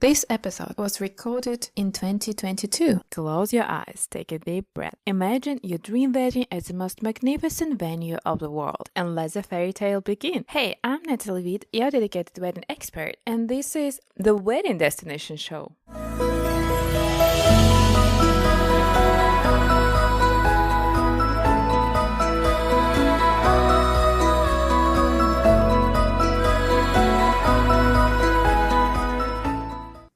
This episode was recorded in 2022. Close your eyes, take a deep breath. Imagine your dream wedding as the most magnificent venue of the world, and let the fairy tale begin. Hey, I'm Natalie Witt, your dedicated wedding expert, and this is the Wedding Destination Show.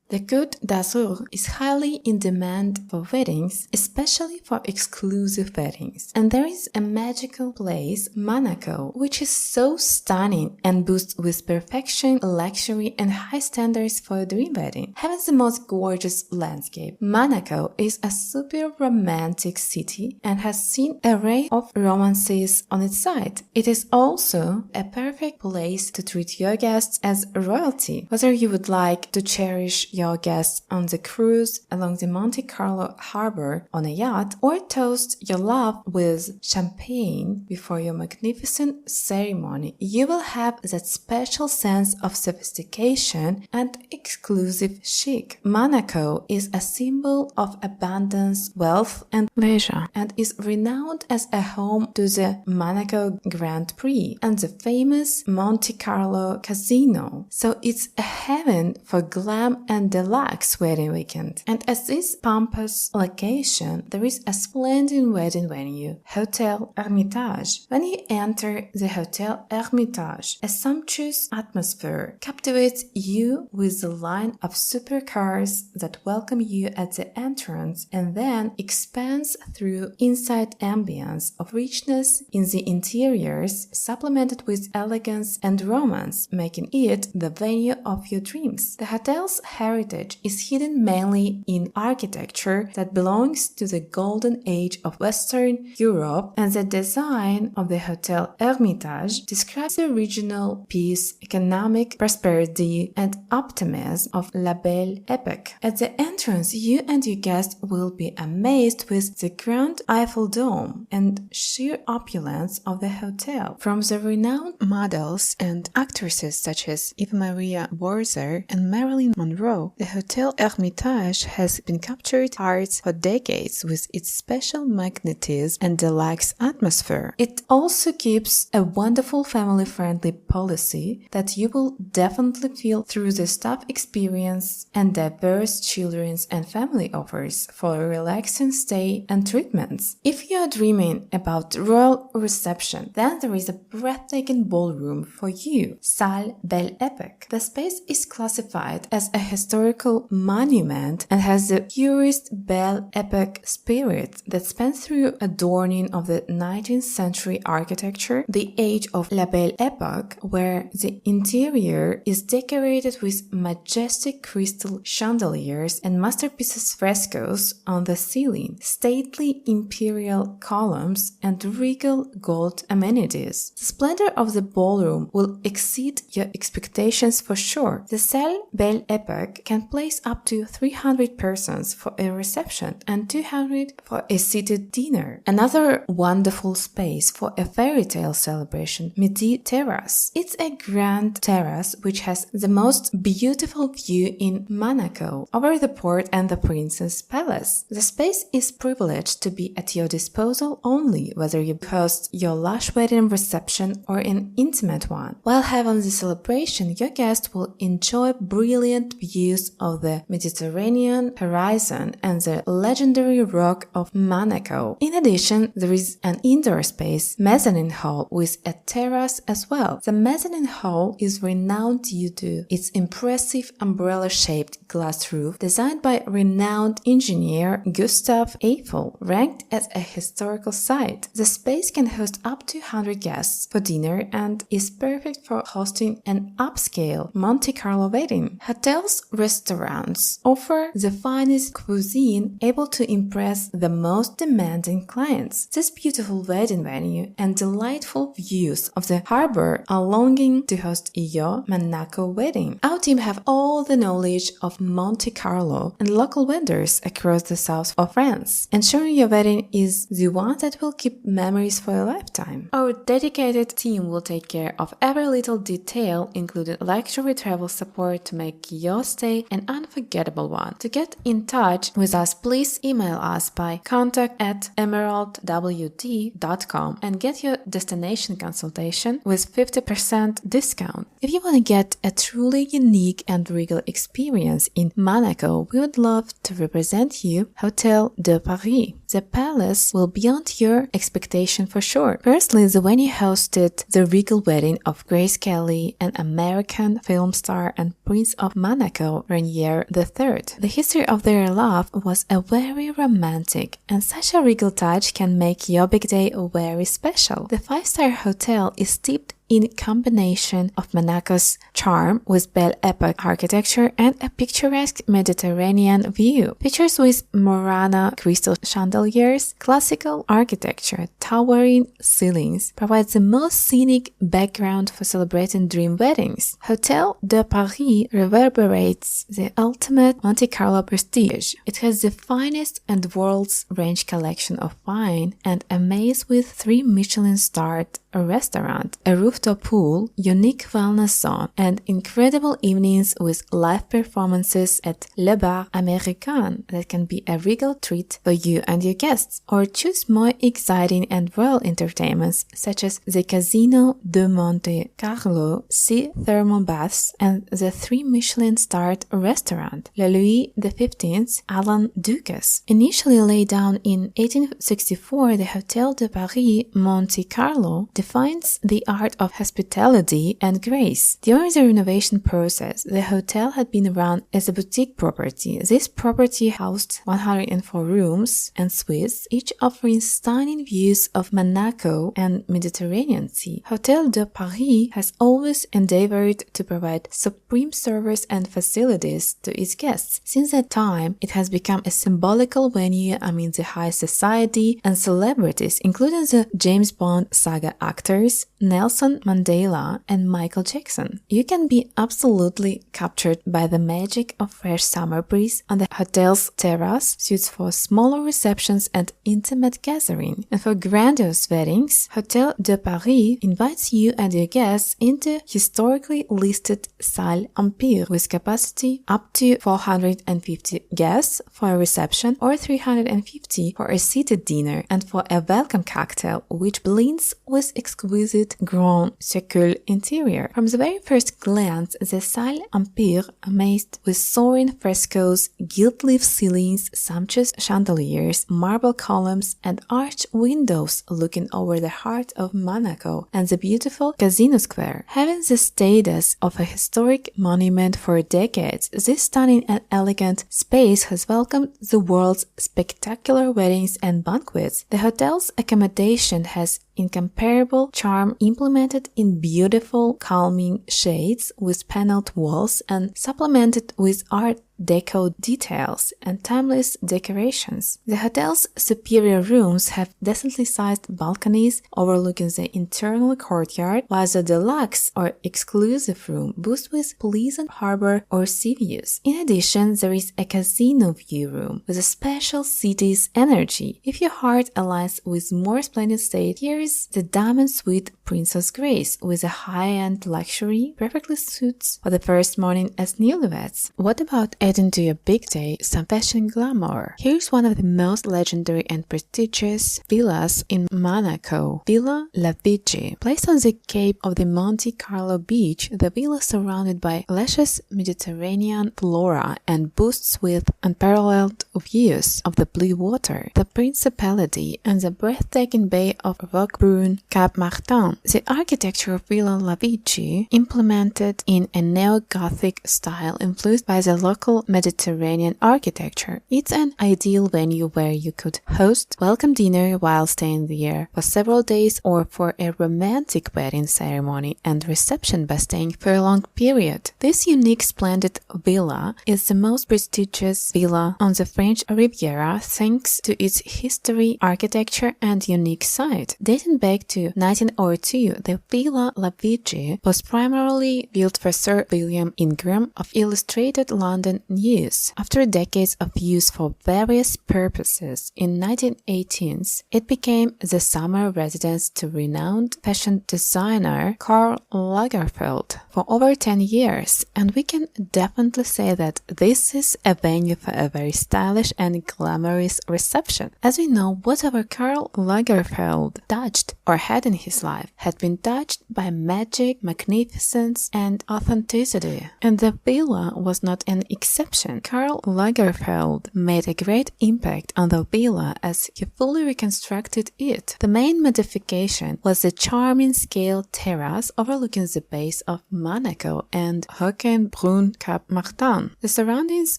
The Côte d'Azur is highly in demand for weddings, especially for exclusive weddings. And there is a magical place, Monaco, which is so stunning and boasts with perfection, luxury, and high standards for a dream wedding. Having the most gorgeous landscape, Monaco is a super romantic city and has seen an array of romances on its side. It is also a perfect place to treat your guests as royalty, whether you would like to cherish your guests on the cruise along the Monte Carlo harbor on a yacht, or toast your love with champagne before your magnificent ceremony. You will have that special sense of sophistication and exclusive chic. Monaco is a symbol of abundance, wealth, and leisure, and is renowned as a home to the Monaco Grand Prix and the famous Monte Carlo Casino. So it's a heaven for glam and deluxe wedding weekend. And at this pompous location, there is a splendid wedding venue, Hotel Hermitage. When you enter the Hotel Hermitage, a sumptuous atmosphere captivates you with the line of supercars that welcome you at the entrance and then expands through inside ambience of richness in the interiors, supplemented with elegance and romance, making it the venue of your dreams. The hotel's heritage is hidden mainly in architecture that belongs to the golden age of Western Europe, and the design of the Hotel Hermitage describes the regional peace, economic prosperity, and optimism of La Belle Epoque. At the entrance, you and your guests will be amazed with the Grand Eiffel Dome and sheer opulence of the hotel. From the renowned models and actresses such as Eva Maria Wurzer and Marilyn Monroe, the Hotel Hermitage has been captured hearts for decades with its special magnetism and deluxe atmosphere. It also keeps a wonderful family-friendly policy that you will definitely feel through the staff experience and diverse children's and family offers for a relaxing stay and treatments. If you are dreaming about royal reception, then there is a breathtaking ballroom for you, Salle Belle Epoque. The space is classified as a historical monument and has the purest Belle Epoque spirit that spans through adorning of the 19th century architecture, the age of La Belle Epoque, where the interior is decorated with majestic crystal chandeliers and masterpieces frescoes on the ceiling, stately imperial columns, and regal gold amenities. The splendor of the ballroom will exceed your expectations for sure. The Salle Belle Epoque can place up to 300 persons for a reception and 200 for a seated dinner. Another wonderful space for a fairy tale celebration, Midi Terrace. It's a grand terrace which has the most beautiful view in Monaco over the port and the Prince's Palace. The space is privileged to be at your disposal only whether you host your lush wedding reception or an intimate one. While having the celebration, your guest will enjoy brilliant views of the Mediterranean horizon and the legendary rock of Monaco. In addition, there is an indoor space, mezzanine hall, with a terrace as well. The mezzanine hall is renowned due to its impressive umbrella-shaped glass roof designed by renowned engineer Gustav Eiffel, ranked as a historical site. The space can host up to 100 guests for dinner and is perfect for hosting an upscale Monte Carlo wedding. Hotels, restaurants offer the finest cuisine able to impress the most demanding clients. This beautiful wedding venue and delightful views of the harbor are longing to host your Monaco wedding. Our team have all the knowledge of Monte Carlo and local vendors across the south of France, ensuring your wedding is the one that will keep memories for a lifetime. Our dedicated team will take care of every little detail, including luxury travel support to make your stay an unforgettable one. To get in touch with us, please email us by contact@emeraldwd.com and get your destination consultation with 50% discount. If you want to get a truly unique and regal experience in Monaco, we would love to represent you Hotel de Paris. The palace will be beyond your expectation for sure. Firstly, the venue hosted the regal wedding of Grace Kelly, an American film star and Prince of Monaco, Rainier III. The history of their love was a very romantic, and such a regal touch can make your big day very special. The five-star hotel is steeped in combination of Monaco's charm with Belle Epoque architecture and a picturesque Mediterranean view. Pictures with Murano crystal chandeliers, classical architecture, towering ceilings provide the most scenic background for celebrating dream weddings. Hotel de Paris reverberates the ultimate Monte Carlo prestige. It has the finest and world's range collection of wine and a maze with 3 Michelin-starred restaurant, a rooftop pool, unique wellness zone, and incredible evenings with live performances at Le Bar Américain that can be a regal treat for you and your guests. Or choose more exciting and royal entertainments such as the Casino de Monte Carlo, sea thermal baths, and the 3 Michelin-starred restaurant, Le Louis XV Alain Ducasse. Initially laid down in 1864, the Hotel de Paris Monte Carlo defines the art of hospitality and grace. During the renovation process, the hotel had been run as a boutique property. This property housed 104 rooms and suites, each offering stunning views of Monaco and Mediterranean Sea. Hotel de Paris has always endeavored to provide supreme service and facilities to its guests. Since that time, it has become a symbolical venue amid the high society and celebrities, including the James Bond saga actors Nelson Mandela and Michael Jackson. You can be absolutely captured by the magic of fresh summer breeze on the hotel's terrace, suites for smaller receptions and intimate gathering. And for grandiose weddings, Hotel de Paris invites you and your guests into historically listed Salle Empire with capacity up to 450 guests for a reception or 350 for a seated dinner and for a welcome cocktail which blends with exquisite Grand Circle interior. From the very first glance, the Salle Empire amazed with soaring frescoes, gilt-leaf ceilings, sumptuous chandeliers, marble columns, and arched windows looking over the heart of Monaco and the beautiful Casino Square. Having the status of a historic monument for decades, this stunning and elegant space has welcomed the world's spectacular weddings and banquets. The hotel's accommodation has incomparable charm implemented in beautiful, calming shades with paneled walls and supplemented with art deco details and timeless decorations. The hotel's superior rooms have decently sized balconies overlooking the internal courtyard, while the deluxe or exclusive room boasts with pleasant harbor or sea views. In addition, there is a casino view room with a special city's energy. If your heart aligns with more splendid state, here is the Diamond Suite Princess Grace with a high-end luxury perfectly suits for the first morning as newlyweds. What about adding to your big day some fashion glamour? Here's one of the most legendary and prestigious villas in Monaco, Villa Lavish. Placed on the cape of the Monte Carlo beach, the villa is surrounded by luscious Mediterranean flora and boasts with unparalleled views of the blue water, the Principality, and the breathtaking bay of Roquebrune Cap Martin. The architecture of Villa Lavish, implemented in a neo-Gothic style influenced by the local Mediterranean architecture. It's an ideal venue where you could host welcome dinner while staying there for several days or for a romantic wedding ceremony and reception by staying for a long period. This unique splendid villa is the most prestigious villa on the French Riviera thanks to its history, architecture, and unique site. Dating back to 1902, the Villa Lavish was primarily built for Sir William Ingram of Illustrated London in use. After decades of use for various purposes, in 1918s, it became the summer residence to renowned fashion designer Karl Lagerfeld for over 10 years, and we can definitely say that this is a venue for a very stylish and glamorous reception. As we know, whatever Karl Lagerfeld touched or had in his life had been touched by magic, magnificence, and authenticity. And the villa was not an exception. Karl Lagerfeld made a great impact on the villa as he fully reconstructed it. The main modification was the charming scale terrace overlooking the base of Monaco and Hohenbrunn Cap Martin. The surroundings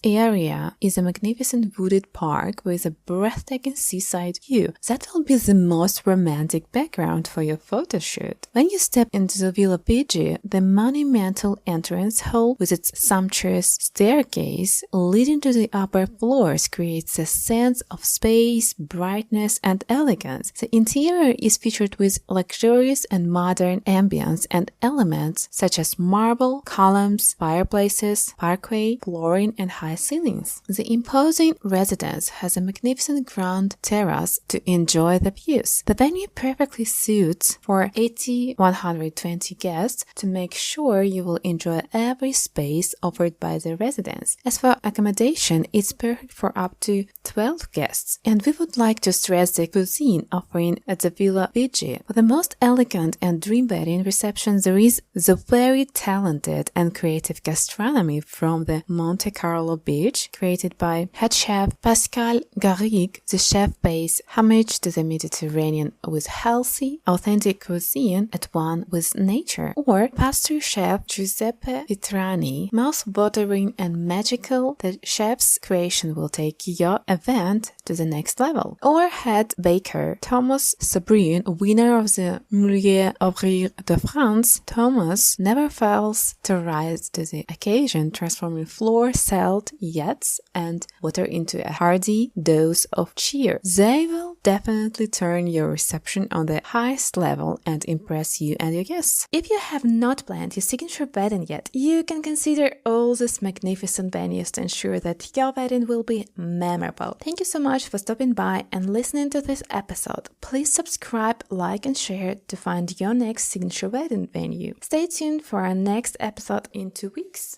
area is a magnificent wooded park with a breathtaking seaside view. That will be the most romantic background for your photo shoot. When you step into the Villa Pigi, the monumental entrance hall with its sumptuous staircase leading to the upper floors creates a sense of space, brightness, and elegance. The interior is featured with luxurious and modern ambience and elements such as marble, columns, fireplaces, parquet, flooring, and high ceilings. The imposing residence has a magnificent grand terrace to enjoy the views. The venue perfectly suits for 80-120 guests to make sure you will enjoy every space offered by the residence. As for accommodation, it's perfect for up to 12 guests. And we would like to stress the cuisine offering at the Villa Pigi. For the most elegant and dream wedding reception, there is the very talented and creative gastronomy from the Monte Carlo beach, created by head chef Pascal Garrigue. The chef pays homage to the Mediterranean with healthy, authentic cuisine at one with nature. Or pastry chef Giuseppe Vitrani, mouth-watering and magical, the chef's creation will take your event to the next level. Or head baker Thomas Sabrine, winner of the Meilleur Ouvrier de France. Thomas never fails to rise to the occasion, transforming floor-sailed yachts and water into a hearty dose of cheer. They will definitely turn your reception on the highest level and impress you and your guests. If you have not planned your signature wedding yet, you can consider all these magnificent venues to ensure that your wedding will be memorable. Thank you so much for stopping by and listening to this episode. Please subscribe, like, and share to find your next signature wedding venue. Stay tuned for our next episode in 2 weeks.